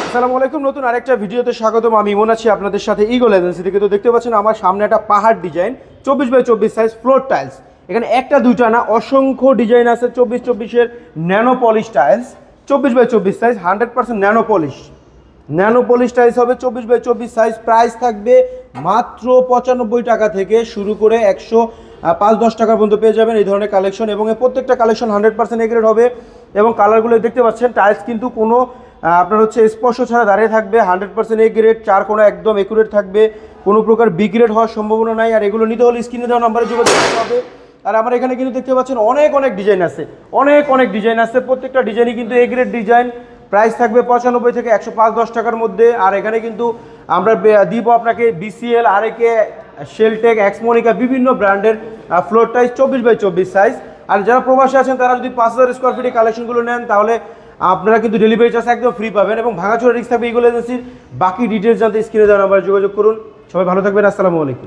আসসালামু আলাইকুম, নতুন আরেকটা ভিডিওতে স্বাগতম। আমি ইমন আছি আপনাদের সাথে ইগল এজেন্সি থেকে। তো দেখতে পাচ্ছেন আমার সামনে একটা পাহাড় design 24x24 size floor tiles. এখানে একটা দুইটা না, অসংখ্য ডিজাইন আছে। 24x24-এর nano polish tiles, 24x24 size, 100% nano polish tiles হবে। 24x24 সাইজ, প্রাইস থাকবে মাত্র 95 টাকা থেকে শুরু করে 105-10 টাকা পর্যন্ত পেয়ে যাবেন এই ধরনের কালেকশন। এবং এই প্রত্যেকটা কালেকশন 100% এগ্রেড হবে। এবং কালারগুলো দেখতে পাচ্ছেন, টাইলস কিন্তু কোনো আপনার হচ্ছে স্পর্শ ছাড়া দাঁড়িয়ে থাকবে। 100% এ গ্রেড, চার কোনো একদম একুরেট থাকবে, কোনো প্রকার বি গ্রেড হওয়ার সম্ভাবনা নাই। আর এগুলো নিতে হলে স্ক্রিনে দেওয়া নাম্বারে যোগাযোগ করতে হবে। আর আমার এখানে কিন্তু দেখতে পাচ্ছেন অনেক ডিজাইন আছে, অনেক ডিজাইন আছে। প্রত্যেকটা ডিজাইনই কিন্তু এ গ্রেড ডিজাইন। প্রাইস থাকবে 95 থেকে 105-10 টাকার মধ্যে। আর এখানে কিন্তু আমরা দিব আপনাকে বিসিএল, আরএকে, শেলটেক, এক্সমোনিকা বিভিন্ন ব্র্যান্ডের ফ্লোর টাইলস 24x24 সাইজ। আর যারা প্রবাসী আছেন তারা যদি 5000 স্কোয়ার ফিটের কালেকশনগুলো নেন তাহলে আপনারা কিন্তু ডেলিভারি চার্জ একদম ফ্রি পাবেন এবং ভাঙাচোরা রিস্ক থাকবে ইগল এজেন্সির। বাকি ডিটেলস জানতে স্ক্রিনে দেওয়া নাম্বারে যোগাযোগ করুন। সবাই ভালো থাকবেন, আসসালামু আলাইকুম।